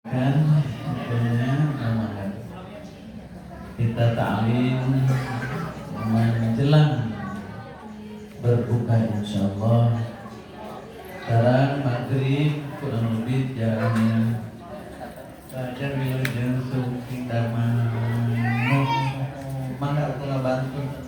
Kan namanya kita ta'lim menjelang berbuka insyaallah. Sekarang maghrib kurang lebih jamnya saja wilujeng suking damang mangga kula bantu.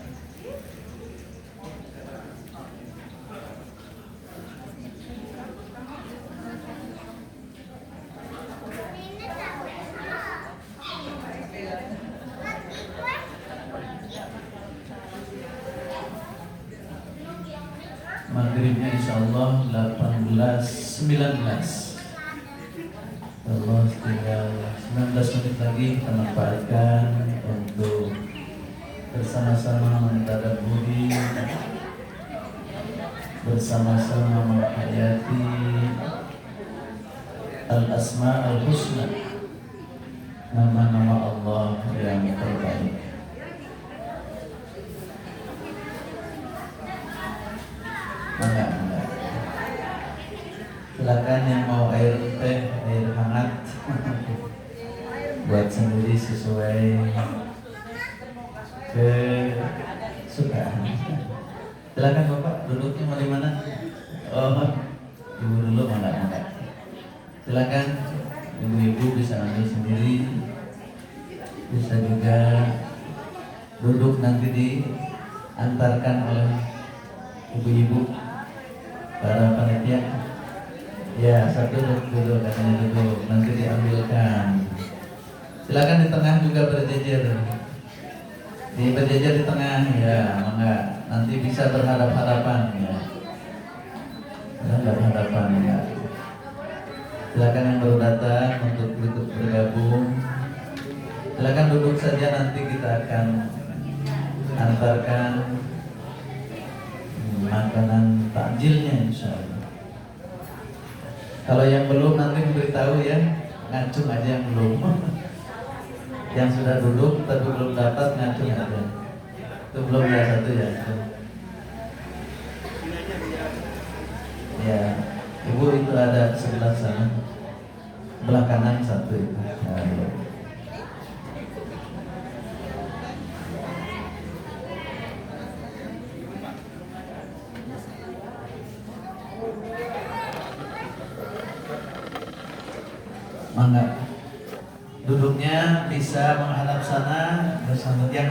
Maghribnya insyaallah 19 Allah tinggal 19 menit lagi kita manfaatkan untuk bersama-sama mentadabburi, bersama-sama menghayati al-asma al-husna, nama-nama Allah yang terbaik. Enggak. Silakan yang mau air teh, air hangat buat sendiri sesuai kesukaan. Silakan Bapak, duduknya mau di mana? Oh, Ibu dulu, mangga. Silakan ibu-ibu bisa ambil sendiri, bisa juga duduk nanti diantarkan oleh ibu-ibu para panitia. Ya, satu duduk katanya duduk, nanti diambilkan. Silakan di tengah juga berjejer. Berjejer di tengah ya, mangga. Nanti bisa berhadap-hadapan ya. Berhadapan ya. Silakan yang baru datang untuk ikut bergabung. Silakan duduk saja, nanti kita akan antarkan makanan takjilnya insyaallah. Kalau yang belum nanti memberitahu ya, ngacung aja yang belum. Yang sudah duduk tapi belum dapat ngacung aja. Itu belum ya, satu ya. Ya, ibu itu ada sebelah sana, sebelah kanan satu itu. Nah, mangga duduknya bisa menghadap sana bersama yang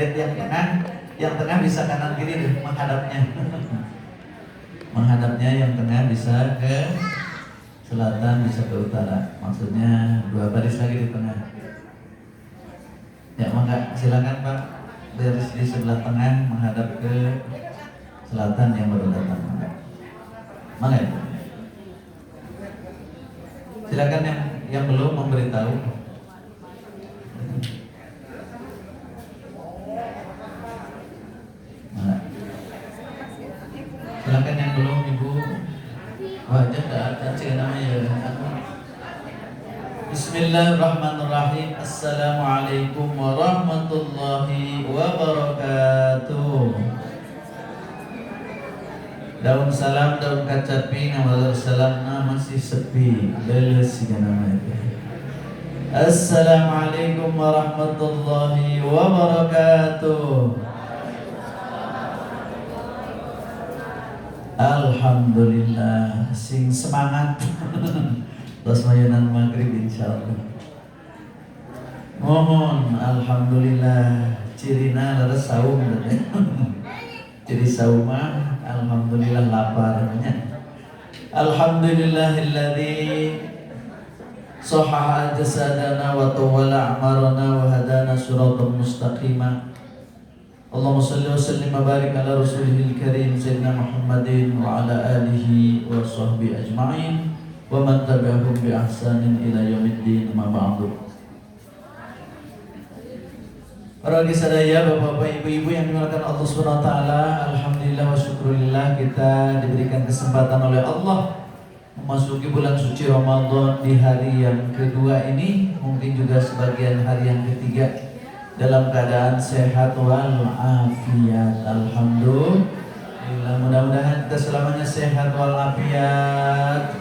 tengah bisa kanan kiri deh menghadapnya. Menghadapnya yang tengah bisa ke selatan, bisa ke utara, maksudnya 2 baris lagi di tengah ya. Mangga silakan Pak, baris di sebelah tengah menghadap ke selatan yang baru datang. Mangga ya. Silakan yang belum memberitahu. Nah, silakan yang belum ibu. Wajah ada cik namanya. Bismillahirrahmanirrahim. Assalamualaikum warahmatullahi wabarakatuh. Daun salam, daun kacapi, ngamal salam masih sepi. Leles juga namanya. Assalamualaikum warahmatullahi wabarakatuh. Alhamdulillah, sing semangat. Terus mayunan maghrib insyaallah. Mohon alhamdulillah cirina laras saum. Jadi saumah alhamdulillah laparnya. Alhamdulillahilladzi sahhaha jasadana wa tawalla a'marana wa hadana siratan mustaqima. Allahumma shalli wa sallim wa barik ala rasulihil karim sayyidina Muhammadin wa ala alihi wa sahbihi ajma'in wa man tabi'ahum bi ihsanin ila yaumiddin, amma ba'du. Para sadaya, bapak-bapak, ibu-ibu yang dimuliakan Allah Subhanahu wa taala, alhamdulillah wa syukurillah kita diberikan kesempatan oleh Allah memasuki bulan suci Ramadan di hari yang kedua ini, mungkin juga sebagian hari yang ketiga, dalam keadaan sehat walafiat. Alhamdulillah, mudah-mudahan kita selamanya sehat walafiat,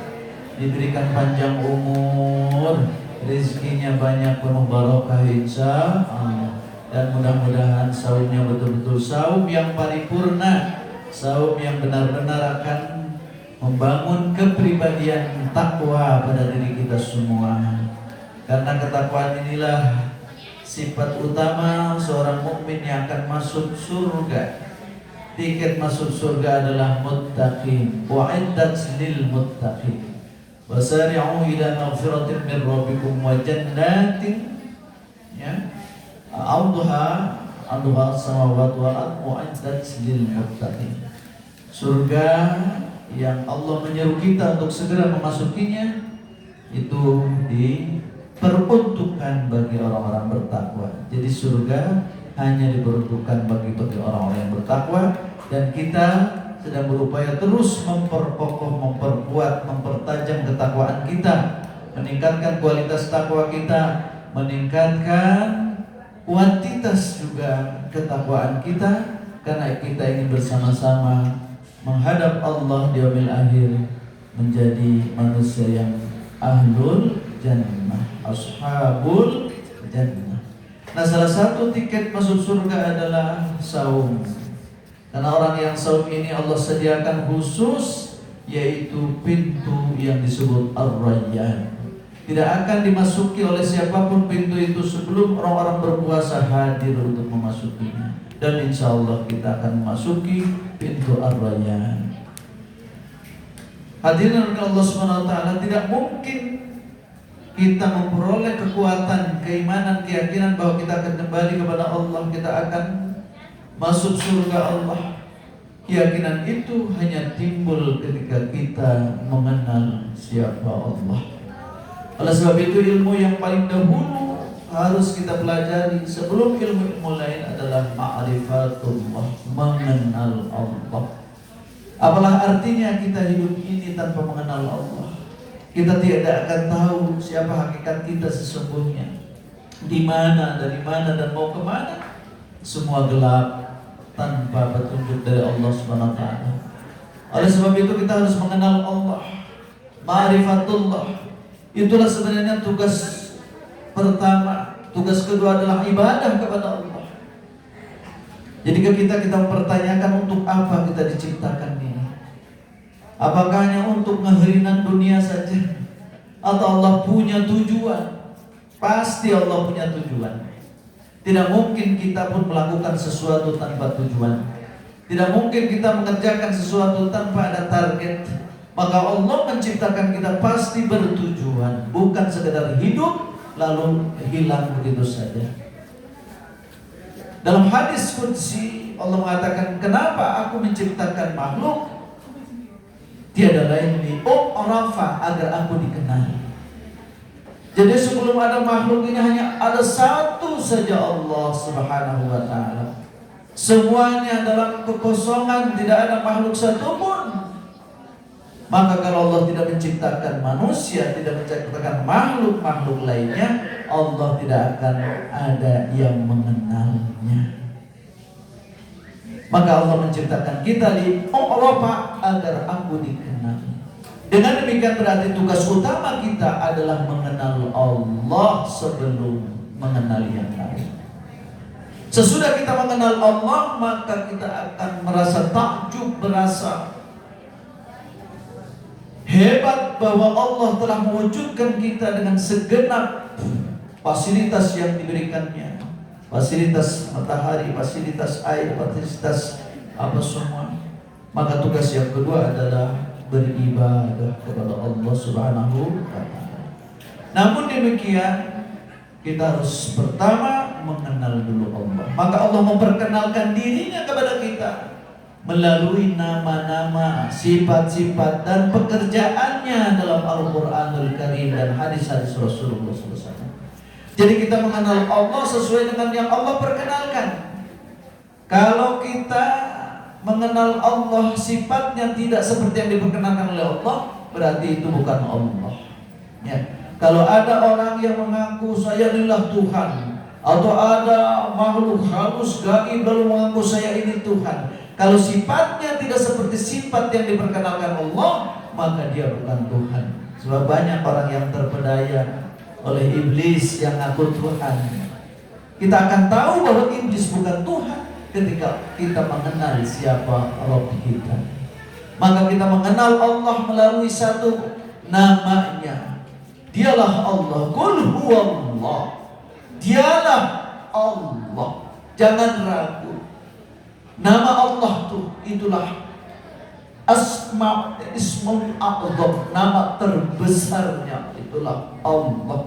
diberikan panjang umur, rezekinya banyak, penuh barokah insya Allah. Dan mudah-mudahan saumnya betul-betul saum yang paripurna, saum yang benar-benar akan membangun kepribadian takwa pada diri kita semua. Karena ketakwaan inilah sifat utama seorang mukmin yang akan masuk surga. Tiket masuk surga adalah muttaqin, wa'iddat lil muttaqin. Wasari'u ila maghfiratin min rabbikum wa jannatin, ya, Arduha samawati wal ardh mu'iddat lil muttaqin. Surga yang Allah menyeru kita untuk segera memasukinya itu diperuntukkan bagi orang-orang bertakwa. Jadi surga hanya diperuntukkan bagi orang-orang yang bertakwa, dan kita sedang berupaya terus memperkokoh, memperkuat, mempertajam ketakwaan kita, meningkatkan kualitas takwa kita, meningkatkan kuantitas juga ketakwaan kita, karena kita ingin bersama-sama menghadap Allah di yaumil akhir menjadi manusia yang ahlul jannah, ashabul jannah. Nah, salah satu tiket masuk surga adalah saum. Karena orang yang saum ini Allah sediakan khusus, yaitu pintu yang disebut Ar-Rayyan. Tidak akan dimasuki oleh siapapun pintu itu sebelum orang-orang berpuasa hadir untuk memasukinya. Dan insya Allah kita akan memasuki pintu Ar-Rayyan. Hadirin Allah SWT, tidak mungkin kita memperoleh kekuatan, keimanan, keyakinan bahwa kita akan kembali kepada Allah, kita akan masuk surga Allah. Keyakinan itu hanya timbul ketika kita mengenal siapa Allah. Oleh sebab itu ilmu yang paling dahulu harus kita pelajari sebelum ilmu lain adalah ma'rifatullah, mengenal Allah. Apalah artinya kita hidup ini tanpa mengenal Allah? Kita tidak akan tahu siapa hakikat kita sesungguhnya, di mana, dari mana, dan mau kemana. Semua gelap tanpa petunjuk dari Allah Subhanahu wa Ta'ala. Oleh sebab itu kita harus mengenal Allah, ma'rifatullah. Itulah sebenarnya tugas pertama. Tugas kedua adalah ibadah kepada Allah. Jadi kita mempertanyakan untuk apa kita diciptakan ini. Apakah hanya untuk ngeherinan dunia saja, atau Allah punya tujuan? Pasti Allah punya tujuan. Tidak mungkin kita pun melakukan sesuatu tanpa tujuan. Tidak mungkin kita mengerjakan sesuatu tanpa ada target. Maka Allah menciptakan kita pasti bertujuan, bukan sekedar hidup lalu hilang begitu saja. Dalam hadis qudsi Allah mengatakan, kenapa aku menciptakan makhluk? Tiada lain li'u'rafa, agar aku dikenal. Jadi sebelum ada makhluk ini hanya ada satu saja, Allah Subhanahu wa Ta'ala. Semuanya dalam kekosongan, tidak ada makhluk satupun. Maka kalau Allah tidak menciptakan manusia, tidak menciptakan makhluk-makhluk lainnya, Allah tidak akan ada yang mengenalnya. Maka Allah menciptakan kita di Eropa agar aku dikenal. Dengan demikian berarti tugas utama kita adalah mengenal Allah sebelum mengenal yang lain. Sesudah kita mengenal Allah, maka kita akan merasa takjub, merasa hebat bahwa Allah telah mewujudkan kita dengan segenap fasilitas yang diberikannya. Fasilitas matahari, fasilitas air, fasilitas apa semua. Maka tugas yang kedua adalah beribadah kepada Allah Subhanahu wa Ta'ala. Namun demikian, kita harus pertama mengenal dulu Allah. Maka Allah memperkenalkan dirinya kepada kita melalui nama-nama, sifat-sifat, dan pekerjaannya dalam Al-Quranul Karim dan hadis-hadis Rasulullah SAW. Jadi kita mengenal Allah sesuai dengan yang Allah perkenalkan. Kalau kita mengenal Allah sifatnya tidak seperti yang diperkenalkan oleh Allah, berarti itu bukan Allah. Ya. Kalau ada orang yang mengaku saya inilah Tuhan, atau ada makhluk halus gaib lalu mengaku saya ini Tuhan, kalau sifatnya tidak seperti sifat yang diperkenalkan Allah, maka dia bukan Tuhan. Sebab banyak orang yang terpedaya oleh iblis yang ngaku Tuhan. Kita akan tahu bahwa iblis bukan Tuhan ketika kita mengenal siapa Rabb kita. Maka kita mengenal Allah melalui satu namanya. Dialah Allah. Qul huwallah. Dialah Allah. Jangan ragu. Nama Allah itulah Ismul A'zam, nama terbesarnya itulah Allah.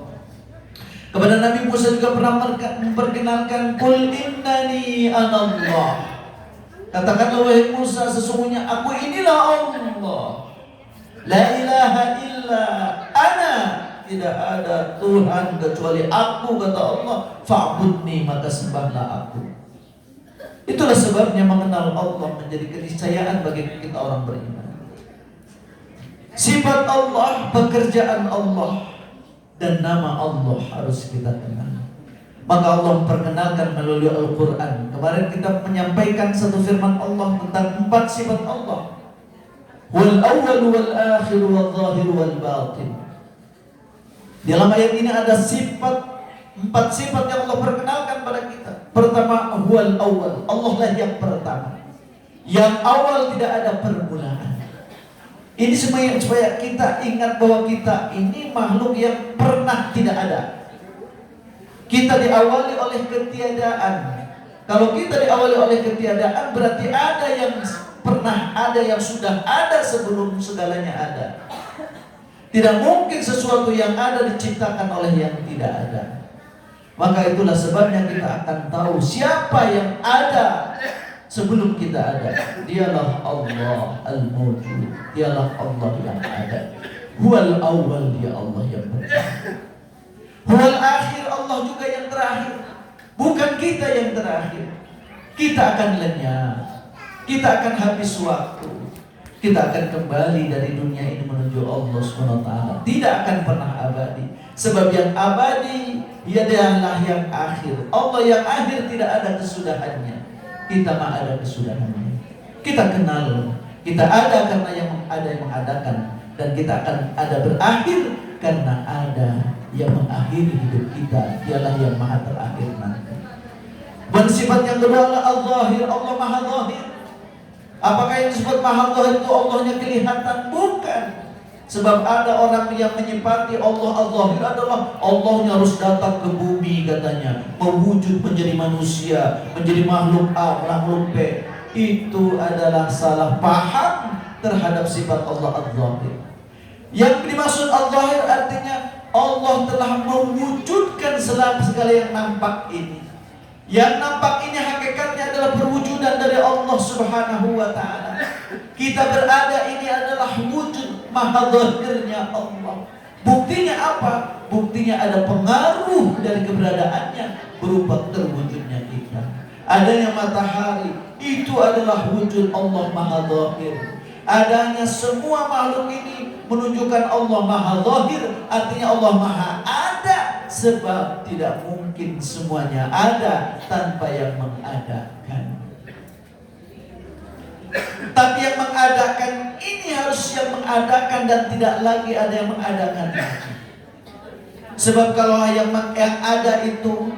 Kepada Nabi Musa juga pernah memperkenalkan, Qul innani anallah. Katakanlah wahai Musa, sesungguhnya aku inilah Allah. La ilaha illa ana. Tidak ada Tuhan kecuali aku, kata Allah. Fa'budni, maka sembahlah aku. Itulah sebabnya mengenal Allah menjadi keniscayaan bagi kita orang beriman. Sifat Allah, pekerjaan Allah, dan nama Allah harus kita kenal. Maka Allah memperkenalkan melalui Al-Quran. Kemarin kita menyampaikan satu firman Allah tentang 4 sifat Allah. Wal awwal wal akhir wal zahir wal batin. Dalam ayat ini ada 4 sifat yang Allah perkenalkan pada kita. Pertama, huwal awwal. Allah lah yang pertama. Yang awal tidak ada permulaan. Ini supaya kita ingat bahwa kita ini makhluk yang pernah tidak ada. Kita diawali oleh ketiadaan. Kalau kita diawali oleh ketiadaan, berarti ada yang pernah ada, yang sudah ada sebelum segalanya ada. Tidak mungkin sesuatu yang ada diciptakan oleh yang tidak ada. Maka itulah sebabnya kita akan tahu siapa yang ada sebelum kita ada. Dialah Allah al-mawjud. Dialah Allah yang ada. Huwal awwal, dia Allah yang pertama. Huwal akhir, Allah juga yang terakhir. Bukan kita yang terakhir. Kita akan lenyap. Kita akan habis waktu. Kita akan kembali dari dunia ini menuju Allah SWT. Tidak akan pernah abadi. Sebab yang abadi, dia adalah yang akhir. Allah yang akhir tidak ada kesudahannya. Kita mah ada kesudahannya. Kita kenal. Kita ada karena yang ada yang mengadakan. Dan kita akan ada berakhir karena ada yang mengakhiri hidup kita. Dialah yang maha terakhir nanti. Dan sifat yang kedua adalah Al-Zahir. Allah maha zahir. Apakah yang disebut maha zahir itu Allahnya kelihatan? Bukan. Sebab ada orang yang menyifati Allah Al-Zahir adalah Allahnya harus datang ke bumi katanya, mewujud menjadi manusia, menjadi makhluk A, makhluk B. Itu adalah salah paham terhadap sifat Allah Al-Zahir. Yang dimaksud Al-Zahir artinya Allah telah mewujudkan segala yang nampak ini. Yang nampak ini hakikatnya adalah perwujudan dari Allah Subhanahu wa ta'ala. Kita berada ini adalah wujud maha zahirnya Allah. Buktinya apa? Buktinya ada pengaruh dari keberadaannya berupa terwujudnya kita. Adanya matahari, itu adalah wujud Allah maha zahir. Adanya semua makhluk ini menunjukkan Allah maha zahir, artinya Allah maha ada. Sebab tidak mungkin semuanya ada tanpa yang mengadakan. Tapi yang mengadakan ini harus yang mengadakan dan tidak lagi ada yang mengadakan. Sebab kalau yang ada itu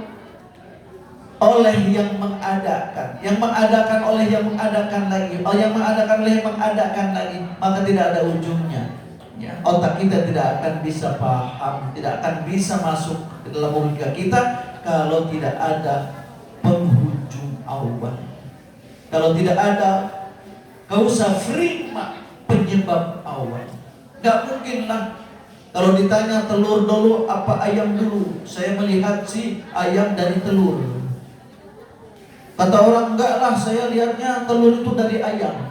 oleh yang mengadakan oleh yang mengadakan lagi, yang mengadakan oleh yang mengadakan lagi, maka tidak ada ujungnya. Ya, otak kita tidak akan bisa paham, tidak akan bisa masuk ke dalam logika kita kalau tidak ada penghujung awal. Kalau tidak ada kausa prima penyebab awal. Gak mungkin lah. Kalau ditanya telur dulu apa ayam dulu, saya melihat si ayam dari telur. Kata orang, enggak lah, saya lihatnya telur itu dari ayam.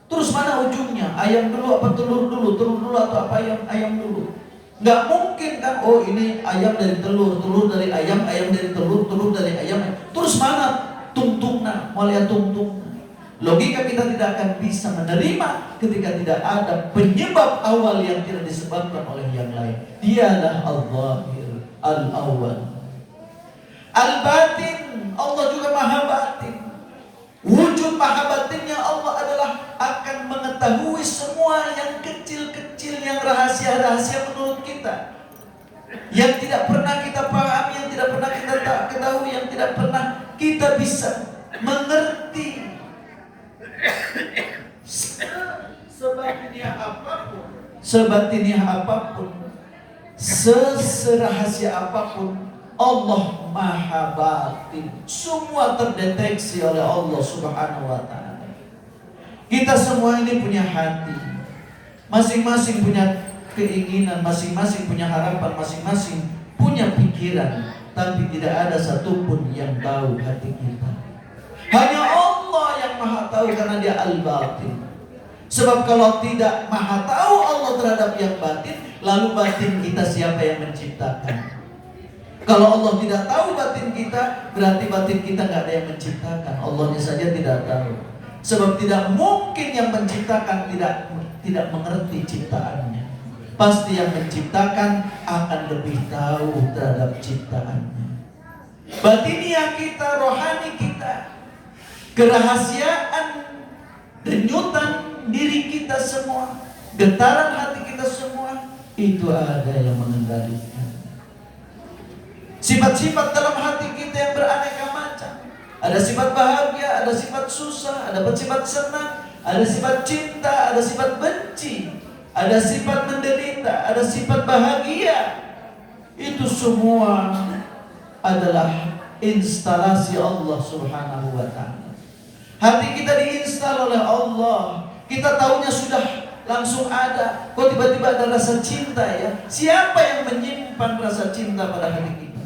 Terus mana ujungnya? Ayam dulu apa telur dulu? Telur dulu atau apa ayam dulu? Enggak mungkin kan, oh ini ayam dari telur, telur dari ayam dari telur, telur dari ayam. Terus mana tungtungna? Mulia tungtung. Logika kita tidak akan bisa menerima ketika tidak ada penyebab awal yang tidak disebabkan oleh yang lain. Dialah Al-Zahir, Al-Awwal. Al-Batin, Allah juga maha batin. Wujud maha batinnya Allah adalah akan mengetahui semua yang kecil-kecil, yang rahasia-rahasia menurut kita. yang tidak pernah kita pahami, yang tidak pernah kita ketahui, yang tidak pernah kita bisa mengerti. Sebatinia apapun, serahasia apapun, Allah Maha Batin. Semua terdeteksi oleh Allah Subhanahu wa Ta'ala. Kita semua ini punya hati, masing-masing punya keinginan, masing-masing punya harapan, masing-masing punya pikiran, tapi tidak ada satupun yang tahu hati kita. Hanya Allah yang Maha tahu, karena Dia Al-Batin. Sebab kalau tidak Maha tahu Allah terhadap yang batin, lalu batin kita siapa yang menciptakan? Kalau Allah tidak tahu batin kita, berarti batin kita nggak ada yang menciptakan. Allahnya saja tidak tahu. Sebab tidak mungkin yang menciptakan tidak mengerti ciptaannya. Pasti yang menciptakan akan lebih tahu terhadap ciptaannya. Batiniah kita, rohani kita, kerahasiaan, denyutan diri kita semua, getaran hati kita semua, itu ada yang mengendalikan. Sifat-sifat dalam hati kita yang beraneka macam. Ada sifat bahagia, ada sifat susah, ada sifat senang, ada sifat cinta, ada sifat benci, ada sifat menderita, ada sifat bahagia. Itu semua adalah instalasi Allah Subhanahu wa Ta'ala. Hati kita diinstal oleh Allah. Kita tahunya sudah langsung ada. Kok tiba-tiba ada rasa cinta ya? Siapa yang menyimpan rasa cinta pada hati kita?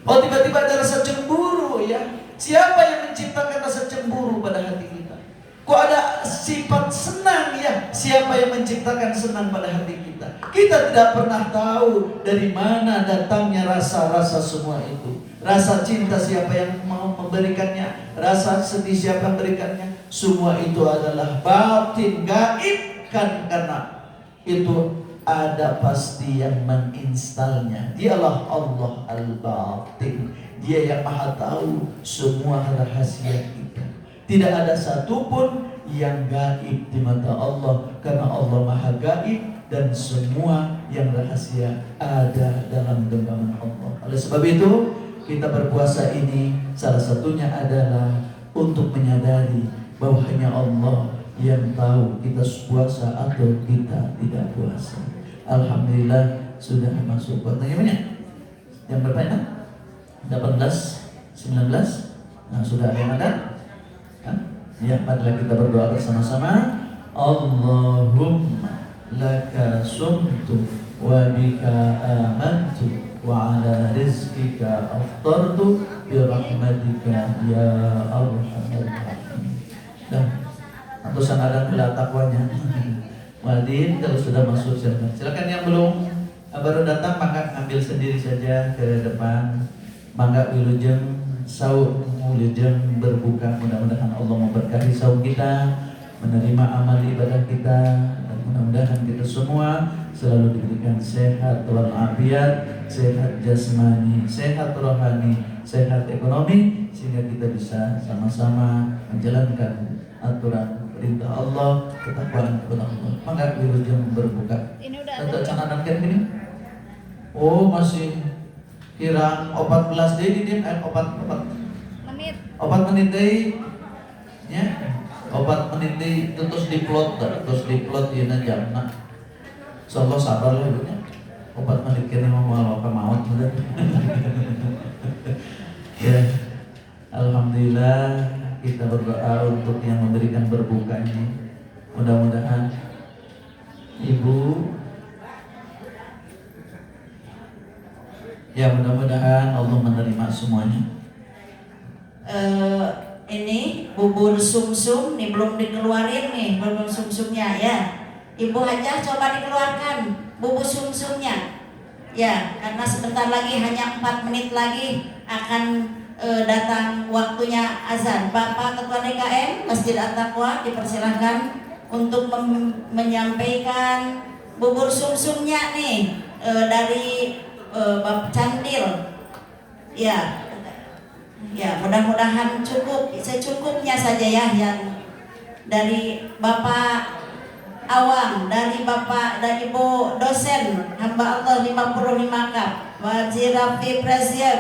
Oh, tiba-tiba ada rasa cemburu ya? Siapa yang menciptakan rasa cemburu pada hati kita? Kok ada sifat senang ya? Siapa yang menciptakan senang pada hati kita? Kita tidak pernah tahu dari mana datangnya rasa-rasa semua itu. Rasa cinta siapa yang mau memberikannya? Rasa sedih siapa yang memberikannya? Semua itu adalah batin, gaib kan, karena itu ada pasti yang menginstalnya. Dialah Allah Al-Batin. Dia yang Maha tahu semua rahasia kita. Tidak ada satupun yang gaib di mata Allah, karena Allah Maha gaib dan semua yang rahasia ada dalam genggaman Allah. Oleh sebab itu kita berpuasa ini salah satunya adalah untuk menyadari bahwa hanya Allah yang tahu kita puasa atau kita tidak puasa. Alhamdulillah sudah masuk waktunya banyak. Yang berapa ya? 18, 19. Nah, sudah ada yang ada? Kan? Ya, marilah kita berdoa bersama-sama. Allahumma laka sumtu wa bika amantu wa ala rizkika aftartu bi rahmatika ya arhamar rahimin. Dan ratusan ada pula takwanya. Wadin, kalau sudah masuk silakan yang belum baru datang maka ambil sendiri saja ke depan. Mangga wilujeng saum wilujeng berbuka. Mudah-mudahan Allah memberkahi saum kita, menerima amal ibadah kita, dan mudah-mudahan kita semua selalu diberikan sehat walafiat, sehat jasmani, sehat rohani, sehat ekonomi, sehingga kita bisa sama-sama menjalankan aturan perintah Allah, ketakwaan kepada Allah. Maka wilujeng berbuka. Ini udah ada canakan kan gini? Oh, masih kirang 14 deh ini 4 menit. 4 menit deh. Ya. 4 menit deh terus diplot ieu jamna. Insyaallah sabar lah ya. 4 menit kene mau apa maut bener. Ya. Alhamdulillah kita berdoa untuk yang memberikan berbuka ini. Mudah-mudahan Ibu ya, mudah-mudahan Allah menerima semuanya. Ini bubur sumsum nih belum dikeluarin nih, bubur sumsumnya ya. Ibu Hajah coba dikeluarkan bubur sumsumnya. Ya, karena sebentar lagi hanya 4 menit lagi akan datang waktunya azan. Bapak Ketua DKM Masjid At-Taqwa dipersilahkan untuk menyampaikan bubur sumsumnya nih dari Bapak Candil. Ya, ya mudah-mudahan cukup, secukupnya saja ya yang dari Bapak Awang, dari Bapak dan Ibu dosen hamba Allah 55 kap. Wajib Rafi Preziak,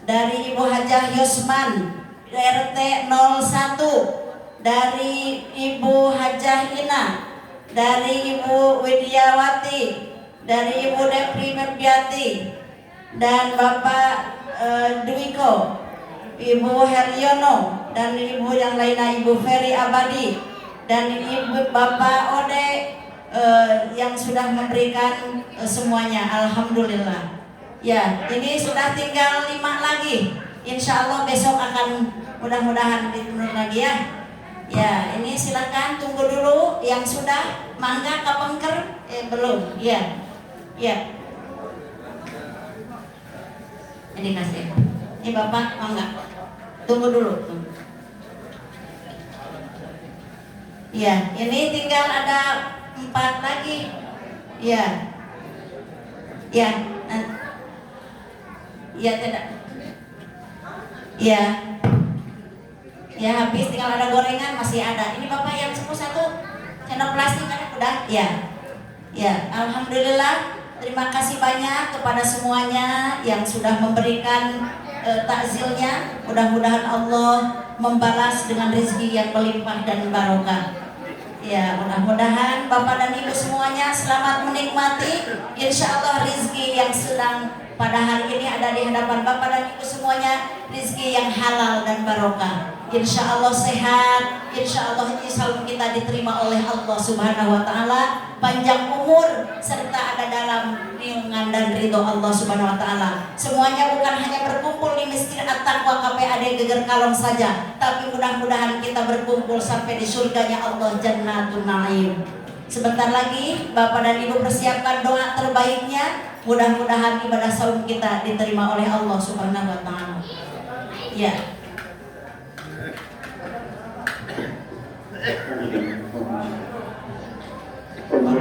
dari Ibu Hajah Yusman RT 01, dari Ibu Hajah Ina, dari Ibu Widiawati, dari Ibu Depri Merbiati, dan Bapak Dwiko, Ibu Heryono, dan Ibu yang lainnya, Ibu Ferry Abadi, dan Ibu Bapak Ode yang sudah memberikan semuanya. Alhamdulillah. Ya, ini sudah tinggal 5 lagi. Insya Allah besok akan mudah-mudahan ditunjuk lagi ya. Ya, ini silakan tunggu dulu yang sudah mangga kapengker belum. Ya. Ya. Ini kasih. Ini Bapak mangga. Tunggu dulu. Ya, ini tinggal ada 4 lagi. Ya. Ya. Ya, tidak. Ya. Ya, habis tinggal ada gorengan masih ada. Ini Bapak yang 1 sendok plastik kan udah? Ya. Ya, alhamdulillah. Terima kasih banyak kepada semuanya yang sudah memberikan takzilnya. Mudah-mudahan Allah membalas dengan rezeki yang melimpah dan barokah. Ya, mudah-mudahan Bapak dan Ibu semuanya selamat menikmati. Insya Allah rezeki yang sedang pada hari ini ada di hadapan Bapak dan Ibu semuanya, rezeki yang halal dan barokah. Insya Allah sehat, insya Allah saum kita diterima oleh Allah Subhanahu Wa Taala, panjang umur serta ada dalam naungan dan ridho Allah Subhanahu Wa Taala. Semuanya bukan hanya berkumpul di Masjid At-Taqwa KPAD Geger Kalong saja, tapi mudah-mudahan kita berkumpul sampai di surganya Allah Jannatul Naim. Sebentar lagi Bapak dan Ibu persiapkan doa terbaiknya. Mudah-mudahan ibadah saum kita diterima oleh Allah Subhanahu Wa Taala. Ya. Allah